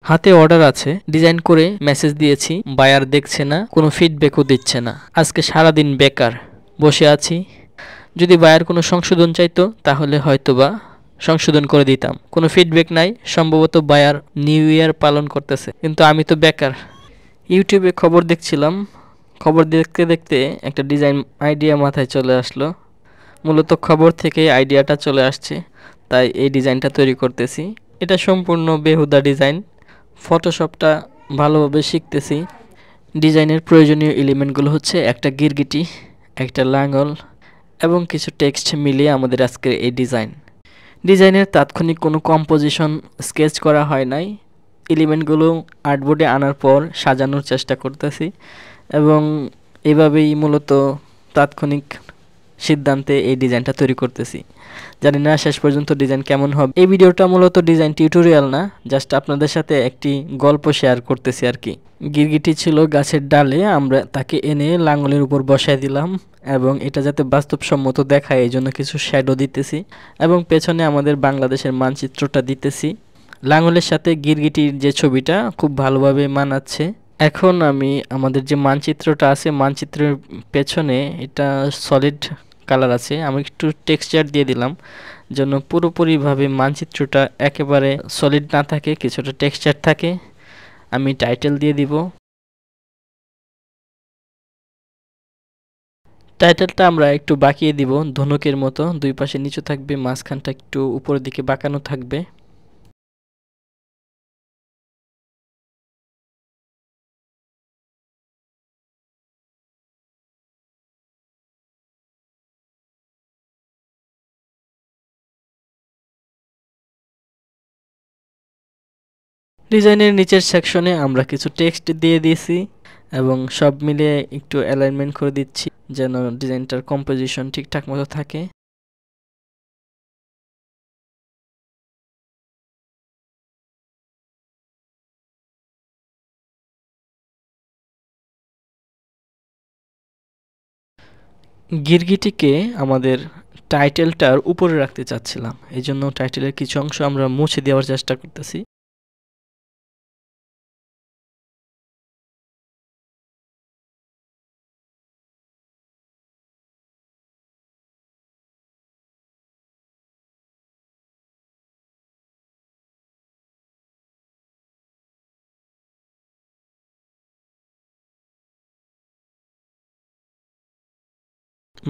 হাতে অর্ডার আছে, ডিজাইন করে মেসেজ দিয়েছি, বায়ার দেখছে না, কোনো ফিডব্যাকও দিচ্ছে না। আজকে সারাদিন বেকার বসে আছি। যদি বায়ার কোনো সংশোধন চাইতো তাহলে হয়তোবা সংশোধন করে দিতাম। কোনো ফিডব্যাক নাই, সম্ভবত বায়ার নিউ ইয়ার পালন করতেছে, কিন্তু আমি তো বেকার। ইউটিউবে খবর দেখছিলাম, খবর দেখতে দেখতে একটা ডিজাইন আইডিয়া মাথায় চলে আসলো। মূলত খবর থেকে আইডিয়াটা চলে আসছে, তাই এই ডিজাইনটা তৈরি করতেছি। এটা সম্পূর্ণ বেহুদা ডিজাইন, ফটোশপটা ভালোভাবে শিখতেছি। ডিজাইনের প্রয়োজনীয় এলিমেন্টগুলো হচ্ছে একটা গিরগিটি, একটা লাঙল এবং কিছু টেক্সট মিলিয়ে আমাদের আজকের এই ডিজাইনের তাৎক্ষণিক কোনো কম্পোজিশন স্কেচ করা হয় নাই। এলিমেন্টগুলো আর্টবোর্ডে আনার পর সাজানোর চেষ্টা করতেছি এবং এভাবেই মূলত তাৎক্ষণিক সিদ্ধান্তে এই ডিজাইনটা তৈরি করতেছি। জানি না শেষ পর্যন্ত ডিজাইন কেমন হবে। এই ভিডিওটা মূলত ডিজাইন টিউটোরিয়াল না, জাস্ট আপনাদের সাথে একটি গল্প শেয়ার করতেছি আর কি। গিরগিটি ছিল গাছের ডালে, আমরা তাকে এনে লাঙলের উপর বসায় দিলাম এবং এটা যাতে বাস্তবসম্মত দেখায় এই জন্য কিছু শ্যাডো দিতেছি এবং পেছনে আমাদের বাংলাদেশের মানচিত্রটা দিতেছি। লাঙলের সাথে গিরগিটির যে ছবিটা খুব ভালোভাবে মানাচ্ছে। এখন আমি আমাদের যে মানচিত্রটা আছে, মানচিত্রের পেছনে এটা সলিড কালার আছে, আমি একটু টেক্সচার দিয়ে দিলাম যেন পুরোপুরিভাবে মানচিত্রটা একেবারে সলিড না থাকে, কিছুটা টেক্সচার থাকে। আমি টাইটেল দিয়ে দিব। টাইটেলটা আমরা একটু বাঁকিয়ে দিব, ধনুকের মতো, দুই পাশে নিচু থাকবে, মাঝখানটা একটু উপরের দিকে বাঁকানো থাকবে। ডিজাইনের নিচের সেকশনে আমরা কিছু টেক্সট দিয়ে দিয়েছি এবং সব মিলিয়ে একটু অ্যালাইনমেন্ট করে দিচ্ছি যেন ডিজাইনটার কম্পোজিশন ঠিকঠাক মতো থাকে। গিরগিটিকে আমাদের টাইটেলটার উপরে রাখতে চাচ্ছিলাম, এই জন্য টাইটেলের কিছু অংশ আমরা মুছে দেওয়ার চেষ্টা করতেছি।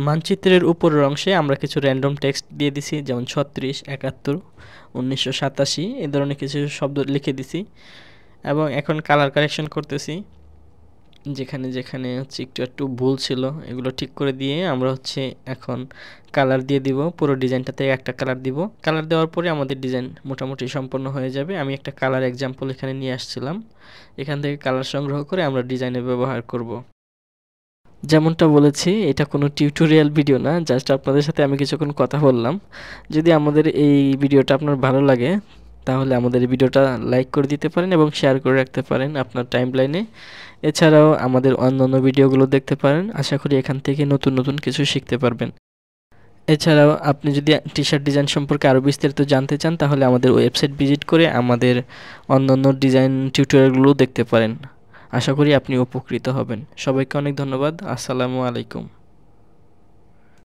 মানচিত্রের উপরের অংশে আমরা কিছু র্যান্ডম টেক্সট দিয়ে দিছি, যেমন 36, 71, 1987 এই ধরনের কিছু শব্দ লিখে দিছি এবং এখন কালার কারেকশন করতেছি। যেখানে যেখানে হচ্ছে একটু একটু ভুল ছিল এগুলো ঠিক করে দিয়ে আমরা হচ্ছে এখন কালার দিয়ে দিব। পুরো ডিজাইনটাতে একটা কালার দিব। কালার দেওয়ার পরে আমাদের ডিজাইন মোটামুটি সম্পন্ন হয়ে যাবে। আমি একটা কালার এক্সাম্পল এখানে নিয়ে আসছিলাম, এখান থেকে কালার সংগ্রহ করে আমরা ডিজাইনে ব্যবহার করব। যেমনটা বলেছি, এটা কোনো টিউটোরিয়াল ভিডিও না, জাস্ট আপনাদের সাথে আমি কিছুক্ষণ কথা বললাম। যদি আমাদের এই ভিডিওটা আপনার ভালো লাগে তাহলে আমাদের এই ভিডিওটা লাইক করে দিতে পারেন এবং শেয়ার করে রাখতে পারেন আপনার টাইমলাইনে। এছাড়াও আমাদের অন্যান্য ভিডিওগুলো দেখতে পারেন, আশা করি এখান থেকে নতুন নতুন কিছু শিখতে পারবেন। এছাড়াও আপনি যদি টি শার্ট ডিজাইন সম্পর্কে আরও বিস্তারিত জানতে চান তাহলে আমাদের ওয়েবসাইট ভিজিট করে আমাদের অন্যান্য ডিজাইন টিউটোরিয়ালগুলো দেখতে পারেন। আশা করি আপনি উপকৃত হবেন। সবাইকে অনেক ধন্যবাদ। আসসালামু আলাইকুম।